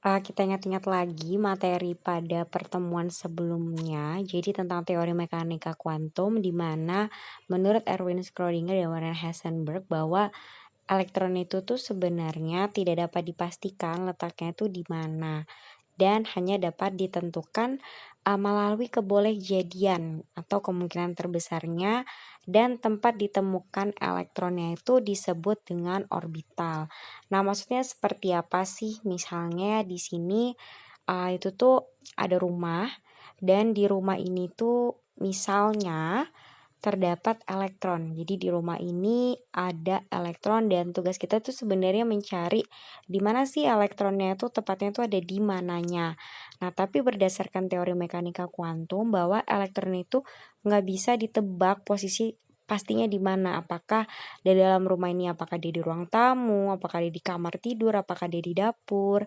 Kita ingat-ingat lagi materi pada pertemuan sebelumnya, jadi tentang teori mekanika kuantum di mana menurut Erwin Schrödinger dan Werner Heisenberg bahwa elektron itu tuh sebenarnya tidak dapat dipastikan letaknya itu di mana dan hanya dapat ditentukan melalui kebolehjadian atau kemungkinan terbesarnya dan tempat ditemukan elektronnya itu disebut dengan orbital. Nah, maksudnya seperti apa sih? Misalnya di sini itu tuh ada rumah dan di rumah ini tuh misalnya terdapat elektron. Jadi di rumah ini ada elektron dan tugas kita tuh sebenarnya mencari di mana sih elektronnya itu tepatnya itu ada di mananya. Nah, tapi berdasarkan teori mekanika kuantum bahwa elektron itu nggak bisa ditebak posisi pastinya di mana. Apakah di dalam rumah ini, apakah dia di ruang tamu, apakah dia di kamar tidur, apakah dia di dapur,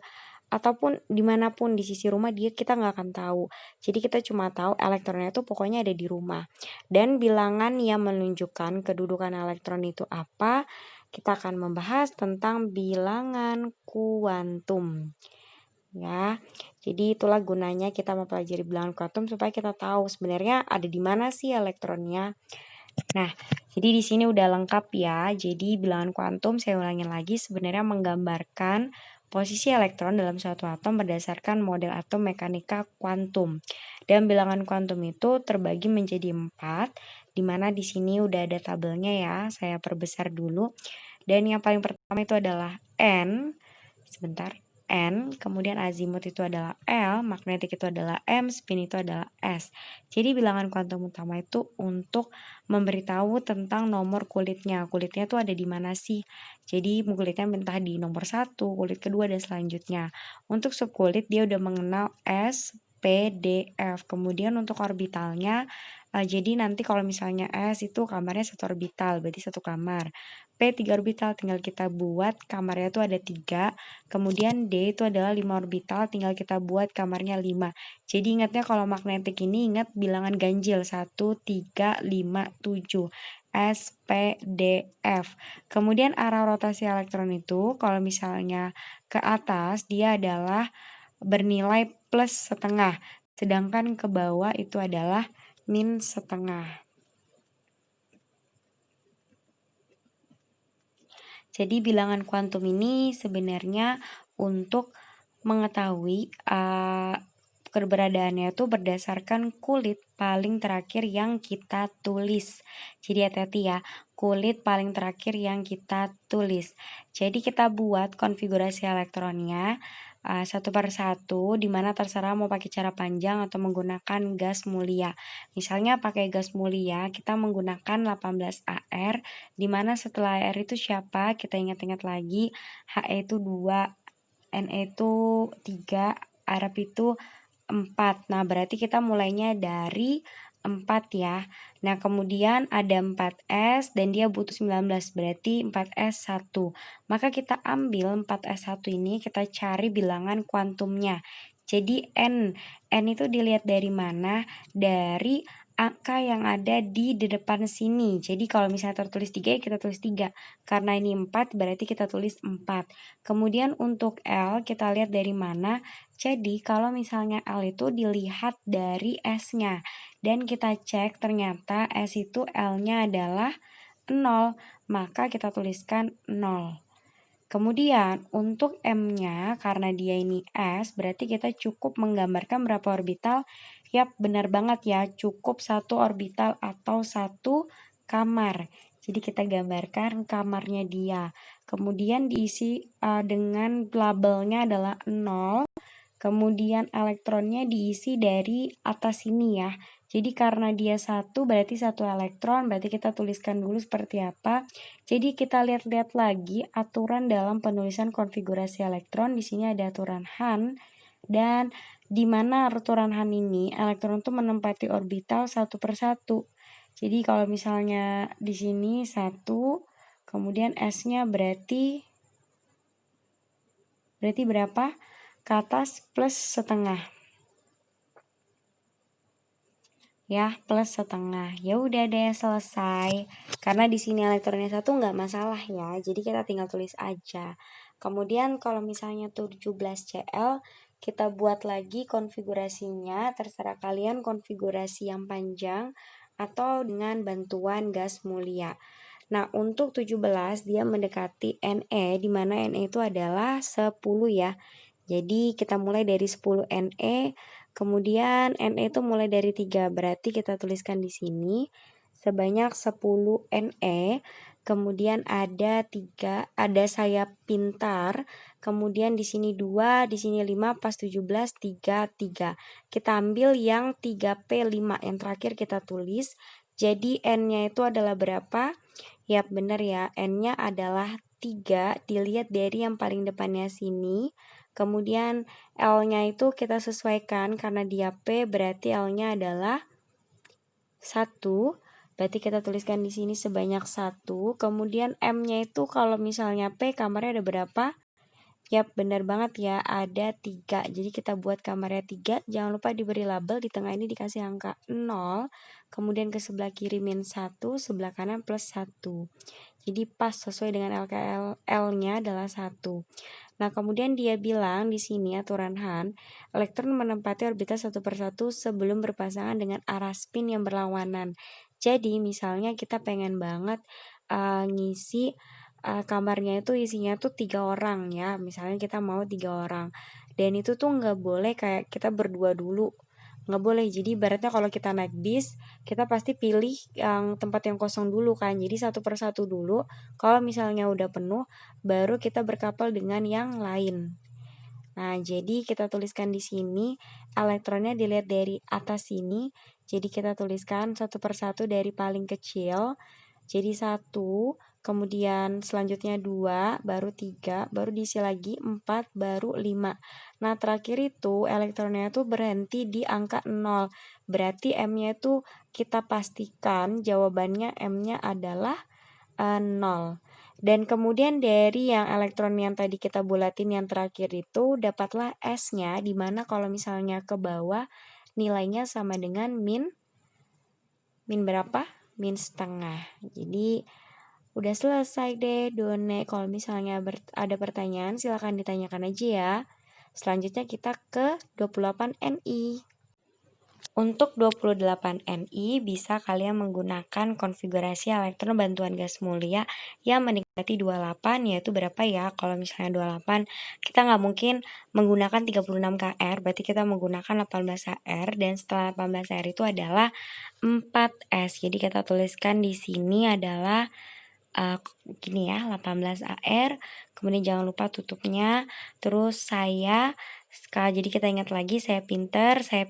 ataupun dimanapun di sisi rumah kita nggak akan tahu. Jadi kita cuma tahu elektronnya itu pokoknya ada di rumah. Dan bilangan yang menunjukkan kedudukan elektron itu apa? Kita akan membahas tentang bilangan kuantum. Ya, jadi itulah gunanya kita mempelajari bilangan kuantum supaya kita tahu sebenarnya ada di mana sih elektronnya. Nah, jadi di sini udah lengkap ya. Jadi bilangan kuantum saya ulangin lagi sebenarnya menggambarkan posisi elektron dalam suatu atom berdasarkan model atom mekanika kuantum. Dan bilangan kuantum itu terbagi menjadi 4, di mana di sini udah ada tabelnya ya. Saya perbesar dulu. Dan yang paling pertama itu adalah N. Sebentar. N, kemudian azimut itu adalah L, magnetik itu adalah M, spin itu adalah S. Jadi bilangan kuantum utama itu untuk memberitahu tentang nomor kulitnya. Kulitnya tuh ada di mana sih? Jadi kulitnya entah di nomor 1, kulit kedua, dan selanjutnya. Untuk subkulit dia udah mengenal S, P, D, F. Kemudian untuk orbitalnya, jadi nanti kalau misalnya S itu kamarnya 1 orbital, berarti 1 kamar. P 3 orbital, tinggal kita buat kamarnya itu ada 3. Kemudian D itu adalah 5 orbital, tinggal kita buat kamarnya 5. Jadi ingatnya kalau magnetik ini ingat bilangan ganjil 1, 3, 5, 7. S, P, D, F. Kemudian arah rotasi elektron itu kalau misalnya ke atas dia adalah bernilai plus setengah. Sedangkan ke bawah itu adalah min setengah. Jadi bilangan kuantum ini sebenarnya untuk mengetahui keberadaannya itu berdasarkan kulit paling terakhir yang kita tulis. Jadi hati-hati ya, kulit paling terakhir yang kita tulis. Jadi kita buat konfigurasi elektronnya satu per satu, dimana terserah mau pakai cara panjang atau menggunakan gas mulia. Misalnya pakai gas mulia, kita menggunakan 18 AR, dimana setelah AR itu siapa? Kita ingat-ingat lagi, HE itu 2, NE itu 3, Arab itu 4. Nah, berarti kita mulainya dari 4 ya. Nah, kemudian ada 4S dan dia butuh 19, berarti 4S1. Maka kita ambil 4S1 ini, kita cari bilangan kuantumnya. Jadi N itu dilihat dari mana? Dari angka yang ada di depan sini. Jadi kalau misalnya tertulis 3 ya kita tulis 3. Karena ini 4 berarti kita tulis 4. Kemudian untuk L kita lihat dari mana? Jadi kalau misalnya L itu dilihat dari S-nya dan kita cek ternyata S itu L-nya adalah 0, maka kita tuliskan 0. Kemudian untuk M-nya karena dia ini S berarti kita cukup menggambarkan berapa orbital? Yap, benar banget ya, cukup 1 orbital atau 1 kamar. Jadi kita gambarkan kamarnya dia. Kemudian diisi dengan labelnya adalah 0. Kemudian elektronnya diisi dari atas sini ya. Jadi karena dia 1 berarti 1 elektron, berarti kita tuliskan dulu seperti apa. Jadi kita lihat-lihat lagi aturan dalam penulisan konfigurasi elektron. Di sini ada aturan Han dan di mana aturan Han ini elektron itu menempati orbital 1 per 1. Jadi kalau misalnya di sini 1, kemudian S-nya berarti berapa? Ke atas plus setengah. Ya, plus setengah. Ya udah deh, selesai. Karena di sini elektronnya 1 nggak masalah ya. Jadi kita tinggal tulis aja. Kemudian kalau misalnya 17Cl, kita buat lagi konfigurasinya, terserah kalian konfigurasi yang panjang atau dengan bantuan gas mulia. Nah, untuk 17 dia mendekati Ne, di mana Ne itu adalah 10 ya. Jadi kita mulai dari 10 Ne, kemudian Ne itu mulai dari 3, berarti kita tuliskan di sini sebanyak 10 Ne, kemudian ada 3, ada sayap pintar, kemudian di sini 2, di sini 5, pas 17, 3, 3. Kita ambil yang 3P5, yang terakhir kita tulis. Jadi N-nya itu adalah berapa? Yap, benar ya. N-nya adalah 3, dilihat dari yang paling depannya sini. Kemudian L-nya itu kita sesuaikan karena dia P, berarti L-nya adalah 1. Berarti kita tuliskan di sini sebanyak 1. Kemudian M-nya itu kalau misalnya P, kamarnya ada berapa? Yap, benar banget ya, ada 3. Jadi kita buat kamarnya 3. Jangan lupa diberi label, di tengah ini dikasih angka 0. Kemudian ke sebelah kiri -1, sebelah kanan +1. Jadi pas sesuai dengan LKL, L-nya adalah 1. Nah, kemudian dia bilang di sini aturan Han, elektron menempati orbital satu persatu sebelum berpasangan dengan arah spin yang berlawanan. Jadi, misalnya kita pengen banget ngisi kamarnya itu isinya tuh 3 orang ya. Misalnya kita mau 3 orang. Dan itu tuh nggak boleh kayak kita berdua dulu. Nggak boleh. Jadi ibaratnya kalau kita naik bis, kita pasti pilih yang tempat yang kosong dulu kan. Jadi satu persatu dulu. Kalau misalnya udah penuh, baru kita berkapal dengan yang lain. Nah, jadi kita tuliskan di sini elektronnya dilihat dari atas sini. Jadi kita tuliskan satu persatu dari paling kecil. Jadi 1, kemudian selanjutnya 2, baru 3, baru diisi lagi 4, baru 5. Nah, terakhir itu elektronnya itu berhenti di angka 0. Berarti M-nya itu kita pastikan jawabannya M-nya adalah 0. Dan kemudian dari yang elektron yang tadi kita bulatin yang terakhir itu dapatlah S-nya, di mana kalau misalnya ke bawah nilainya sama dengan min berapa? Min setengah. Jadi udah selesai deh Done. Kalau misalnya ada pertanyaan silahkan ditanyakan aja ya. Selanjutnya kita ke 28 NI. Untuk 28 NI bisa kalian menggunakan konfigurasi elektron bantuan gas mulia yang mendekati 28, yaitu berapa ya? Kalau misalnya 28, kita nggak mungkin menggunakan 36 KR, berarti kita menggunakan 18 AR, dan setelah 18 AR itu adalah 4S. Jadi kita tuliskan di sini adalah gini ya, 18 AR, kemudian jangan lupa tutupnya, terus jadi kita ingat lagi saya pinter, saya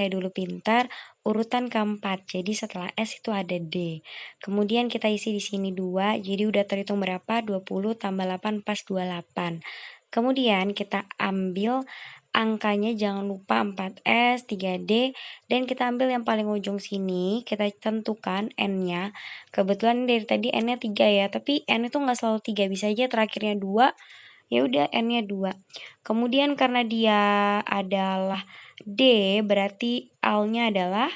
dulu pinter, urutan keempat. Jadi setelah S itu ada D. Kemudian kita isi di sini 2, jadi udah terhitung berapa? 20 tambah 8 pas 28. Kemudian kita ambil angkanya, jangan lupa 4S, 3D, dan kita ambil yang paling ujung sini, kita tentukan N-nya. Kebetulan dari tadi N-nya 3 ya, tapi N itu nggak selalu 3, bisa aja terakhirnya 2, ya udah N-nya 2. Kemudian karena dia adalah D, berarti L-nya adalah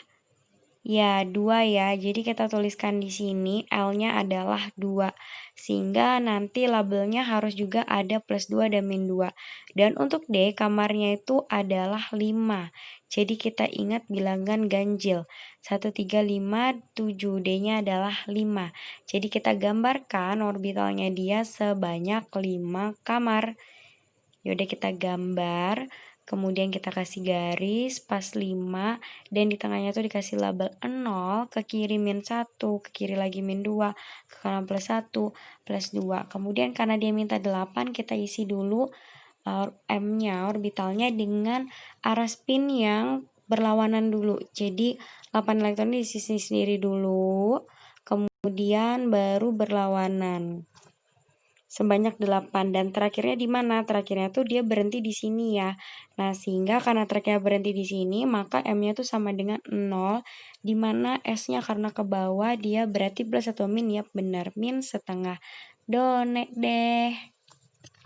ya 2 ya. Jadi kita tuliskan di sini L-nya adalah 2. Sehingga nanti labelnya harus juga ada +2 dan -2. Dan untuk D kamarnya itu adalah 5. Jadi kita ingat bilangan ganjil. 1, 3, 5, 7. D-nya adalah 5. Jadi kita gambarkan orbitalnya dia sebanyak 5 kamar. Yaudah kita gambar, kemudian kita kasih garis pas 5, dan di tengahnya tuh dikasih label 0, ke kiri -1, ke kiri lagi -2, ke kanan +1, +2. Kemudian karena dia minta 8, kita isi dulu M-nya, orbitalnya dengan arah spin yang berlawanan dulu. Jadi 8 elektron di sisi sendiri dulu, kemudian baru berlawanan sebanyak 8, dan terakhirnya di mana? Terakhirnya tuh dia berhenti di sini ya. Nah, sehingga karena terakhirnya berhenti di sini, maka M-nya tuh sama dengan 0, di mana S-nya karena ke bawah dia berarti plus atau min, ya benar, min setengah. Done deh.